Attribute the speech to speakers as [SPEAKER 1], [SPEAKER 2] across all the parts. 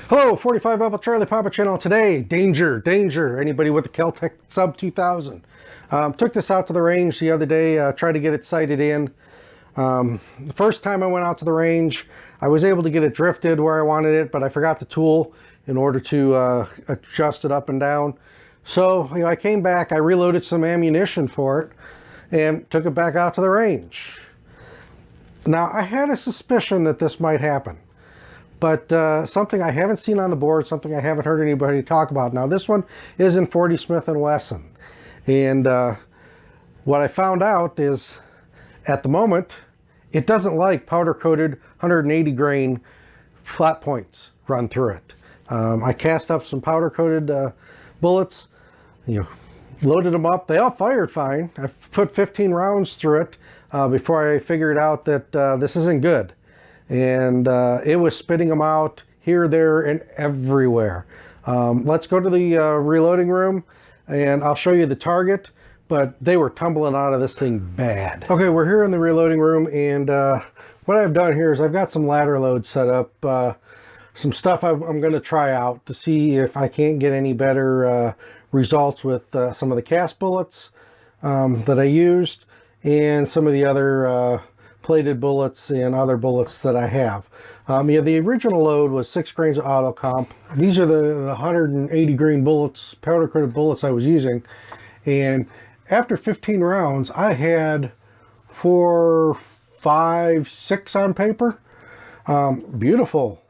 [SPEAKER 1] Hello, 45 Alpha Charlie Papa channel. Today, danger, danger. Anybody with the Kel Tec sub 2000. Took this out to the range the other day, tried to get it sighted in. The first time I went out to the range, I was able to get it drifted where I wanted it, but I forgot the tool in order to adjust it up and down. So I came back, I reloaded some ammunition for it, and took it back out to the range. Now, I had a suspicion that this might happen. But something I haven't seen on the board, something I haven't heard anybody talk about. Now, this one is in 40 Smith & Wesson. And what I found out is, at the moment, it doesn't like powder-coated 180 grain flat points run through it. I cast up some powder-coated bullets, loaded them up. They all fired fine. I put 15 rounds through it before I figured out that this isn't good. And it was spitting them out here, there, and everywhere. Let's go to the reloading room and I'll show you the target, but they were tumbling out of this thing bad. Okay, we're here in the reloading room, and what I've done here is I've got some ladder loads set up, some stuff I'm going to try out to see if I can't get any better results with some of the cast bullets that I used and some of the other plated bullets and other bullets that I have. The original load was 6 grains of auto comp. These are the 180 grain bullets, powder coated bullets I was using. And after 15 rounds, I had 4, 5, 6 on paper. Beautiful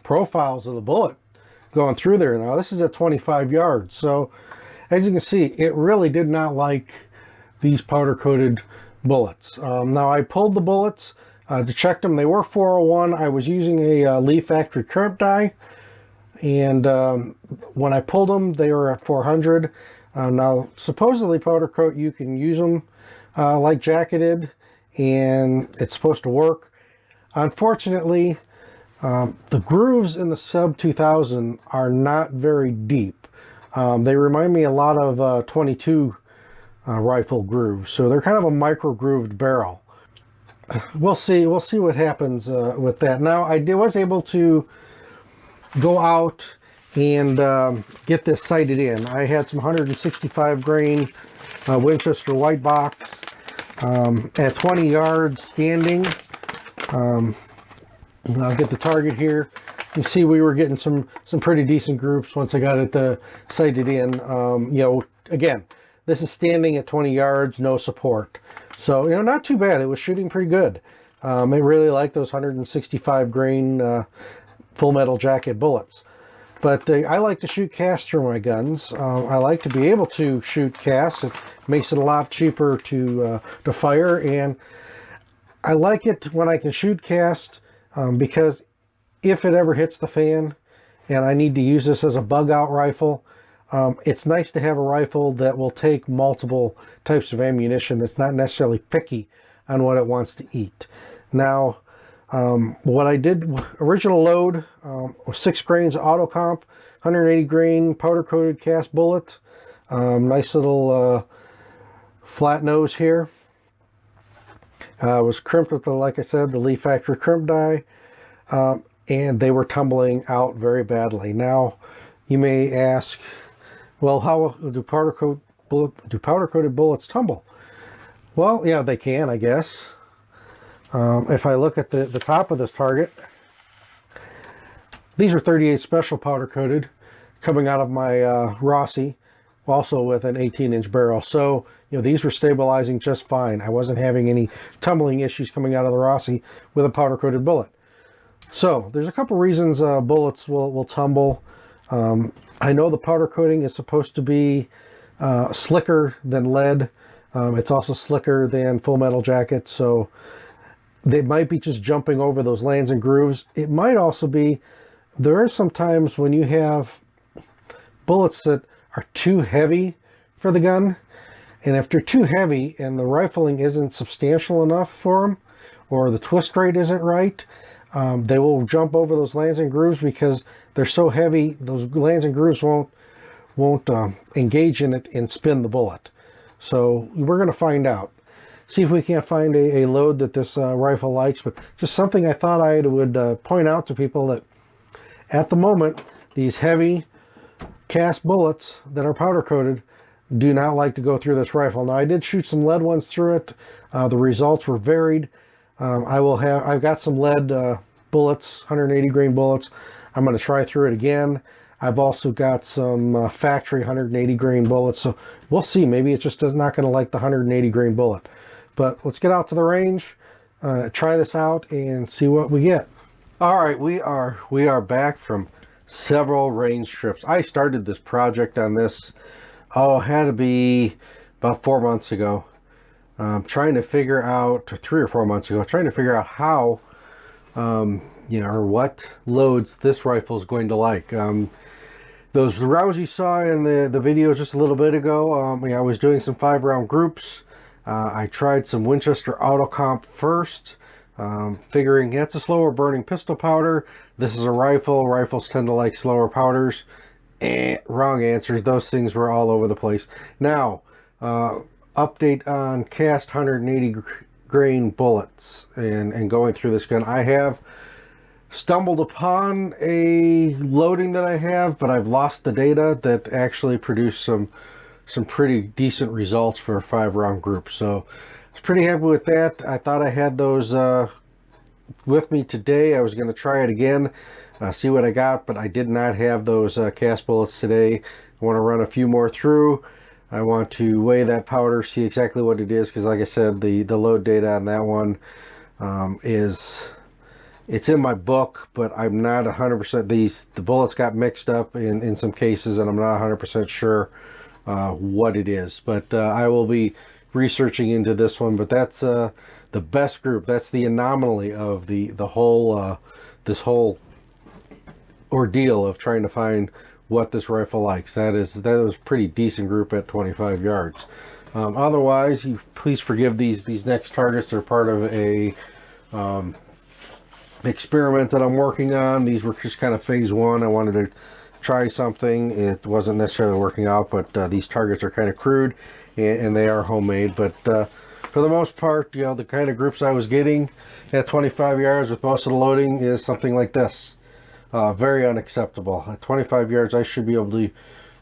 [SPEAKER 1] profiles of the bullet going through there. Now this is at 25 yards. So as you can see, it really did not like these powder coated bullets. Now I pulled the bullets to check them. They were 401. I was using a Lee factory crimp die, and when I pulled them, they were at 400. Now supposedly powder coat, you can use them like jacketed, and it's supposed to work. Unfortunately, the grooves in the sub 2000 are not very deep. They remind me a lot of 22 rifle grooves, so they're kind of a micro grooved barrel. We'll see what happens with that. Now I was able to go out and get this sighted in. I had some 165 grain Winchester white box at 20 yards standing. I'll get the target here. You see we were getting some pretty decent groups once I got it sighted in. Again, this is standing at 20 yards, no support. So, not too bad. It was shooting pretty good. I really like those 165 grain full metal jacket bullets. But I like to shoot cast through my guns. I like to be able to shoot cast. It makes it a lot cheaper to fire. And I like it when I can shoot cast because if it ever hits the fan and I need to use this as a bug out rifle, it's nice to have a rifle that will take multiple types of ammunition that's not necessarily picky on what it wants to eat. Now, what I did, original load, was 6 grains auto comp, 180 grain powder coated cast bullet. Nice little flat nose here. Was crimped with like I said, the Lee factory crimp die, and they were tumbling out very badly. Now, you may ask, well, how do powder coated bullets tumble? Well, yeah, they can, I guess. If I look at the top of this target, these are 38 special powder coated coming out of my Rossi, also with an 18-inch barrel. So, these were stabilizing just fine. I wasn't having any tumbling issues coming out of the Rossi with a powder coated bullet. So, there's a couple reasons bullets will tumble. I know the powder coating is supposed to be slicker than lead. It's also slicker than full metal jackets, so they might be just jumping over those lands and grooves. It might also be, there are some times when you have bullets that are too heavy for the gun, and if they're too heavy and the rifling isn't substantial enough for them, or the twist rate isn't right, they will jump over those lands and grooves because they're so heavy, those lands and grooves won't engage in it and spin the bullet. So we're going to find out. See if we can't find a load that this rifle likes, but just something I thought I would point out to people that at the moment, these heavy cast bullets that are powder coated do not like to go through this rifle. Now I did shoot some lead ones through it. The results were varied. I've got some lead bullets, 180 grain bullets. I'm going to try through it again. I've also got some factory 180 grain bullets, so we'll see. Maybe it's just not going to like the 180 grain bullet. But let's get out to the range, try this out, and see what we get. All right, we are back from several range trips. I started this project on this, it had to be about 4 months ago. Trying to figure out, 3 or 4 months ago, trying to figure out how, or what loads this rifle is going to like. Those rounds you saw in the video just a little bit ago, I was doing some 5-round groups. I tried some Winchester Auto Comp first, figuring it's a slower burning pistol powder. This is a rifle. Rifles tend to like slower powders. Wrong answers. Those things were all over the place. Now, update on cast 180 grain bullets and going through this gun. I have stumbled upon a loading that I have, but I've lost the data that actually produced some pretty decent results for a 5-round group. So I was pretty happy with that. I thought I had those with me today. I was going to try it again, see what I got, but I did not have those cast bullets today. I want to run a few more through. I want to weigh that powder, see exactly what it is, because like I said, the load data on that one it's in my book, but I'm not 100%. The bullets got mixed up in some cases, and I'm not 100% sure what it is. But I will be researching into this one. But that's the best group. That's the anomaly of the whole this whole ordeal of trying to find what this rifle likes. That was a pretty decent group at 25 yards. Otherwise, please forgive these next targets. They're part of a experiment that I'm working on. These were just kind of phase 1. I wanted to try something. It wasn't necessarily working out, but these targets are kind of crude and they are homemade. But for the most part, the kind of groups I was getting at 25 yards with most of the loading is something like this. Very unacceptable. At 25 yards, I should be able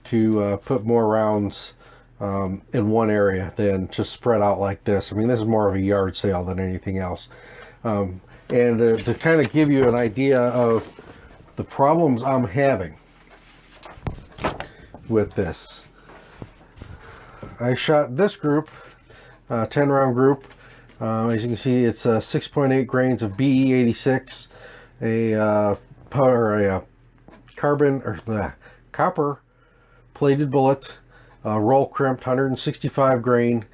[SPEAKER 1] to put more rounds in one area than just spread out like this. I mean, this is more of a yard sale than anything else. And to kind of give you an idea of the problems I'm having with this, I shot this group, 10-round group. As you can see, it's 6.8 grains of BE86, a copper plated bullet, roll crimped, 165 grain,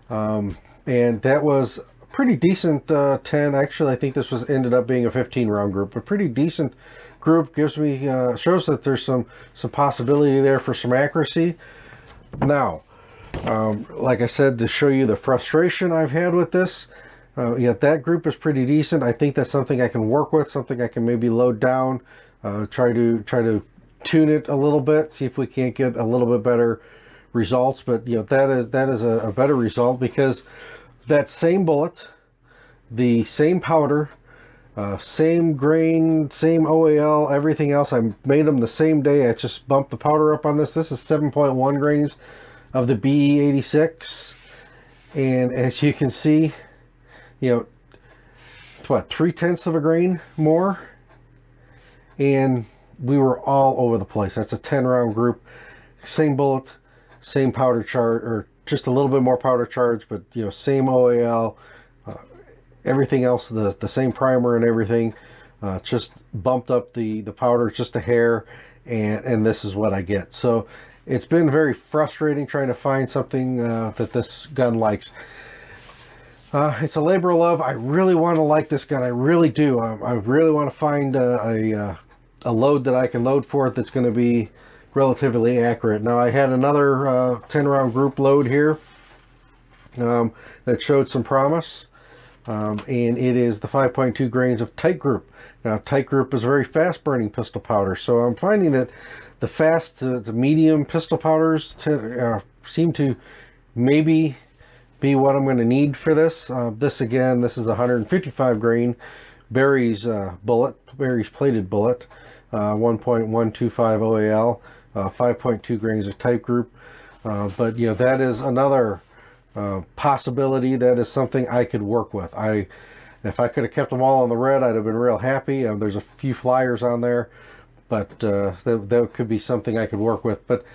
[SPEAKER 1] and that was pretty decent 10. Actually, I think this ended up being a 15-round group, but pretty decent group. Gives me shows that there's some possibility there for some accuracy. Now, like I said, to show you the frustration I've had with this, yet that group is pretty decent. I think that's something I can work with, something I can maybe load down, try to tune it a little bit, see if we can't get a little bit better results. But that is a better result, because that same bullet, the same powder, same grain, same OAL, everything else, I made them the same day. I just bumped the powder up on this. This is 7.1 grains of the BE86, and as you can see, it's what, 0.3 of a grain more, and we were all over the place. That's a 10-round group, same bullet, same powder charge, or just a little bit more powder charge, but same OAL, everything else, the same primer and everything, just bumped up the powder just a hair, and this is what I get. So it's been very frustrating trying to find something that this gun likes. It's a labor of love. I really want to like this gun. I really do. I really want to find a load that I can load for it that's going to be relatively accurate. Now, I had another 10-round group load here that showed some promise, and it is the 5.2 grains of tight group. Now, tight group is very fast burning pistol powder, so I'm finding that the fast to medium pistol powders seem to maybe be what I'm going to need for this. This is 155 grain Barry's bullet, Barry's plated bullet. 1.125 OAL, 5.2 grains of type group. But you know, that is another possibility. That is something I could work with. If I could have kept them all on the red, I'd have been real happy. There's a few flyers on there, but that could be something I could work with. But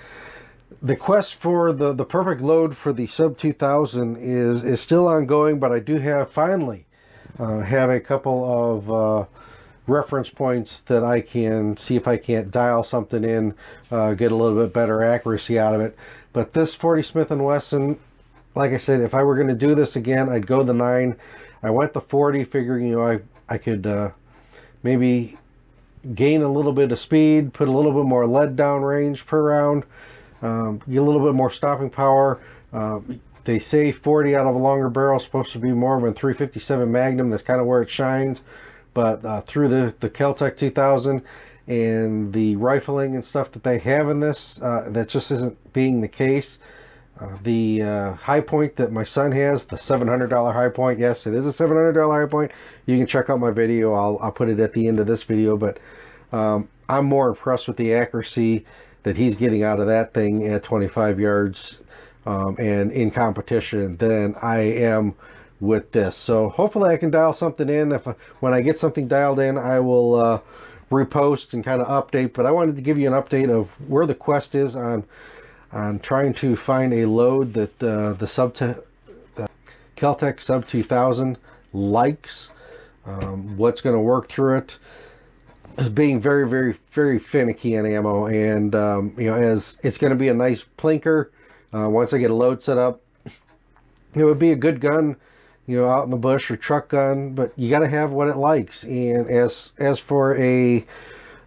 [SPEAKER 1] the quest for the perfect load for the sub 2000 is still ongoing, but I do finally have a couple of reference points that I can see if I can't dial something in, get a little bit better accuracy out of it. But this 40 Smith & Wesson, like I said, if I were going to do this again, I'd go the 9. I went the 40, figuring, you know, I could maybe gain a little bit of speed, put a little bit more lead down range per round, get a little bit more stopping power. They say 40 out of a longer barrel is supposed to be more of a 357 Magnum. That's kind of where it shines. But through the Kel Tec 2000 and the rifling and stuff that they have in this, that just isn't being the case. The high point that my son has, the $700 high point, yes, it is a $700 high point. You can check out my video. I'll put it at the end of this video. But I'm more impressed with the accuracy that he's getting out of that thing at 25 yards and in competition than I am with this. So hopefully I can dial something in. When I get something dialed in, I will repost and kind of update. But I wanted to give you an update of where the quest is on trying to find a load that the Kel Tec sub 2000 likes. What's going to work through it is being very, very, very finicky on ammo, and you know, as it's going to be a nice plinker. Once I get a load set up, it would be a good gun, you know, out in the bush or truck gun, but you got to have what it likes. And as for a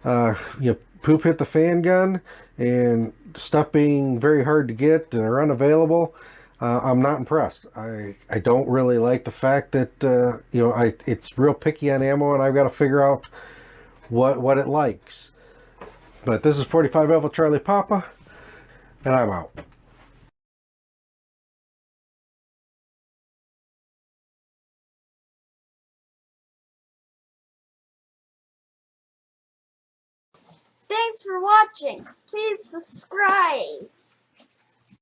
[SPEAKER 1] you know, poop hit the fan gun and stuff being very hard to get or unavailable, I'm not impressed. I don't really like the fact that you know, it's real picky on ammo, and I've got to figure out what it likes. But this is 45 Alpha Charlie Papa, and I'm out.
[SPEAKER 2] Thanks for watching. Please subscribe.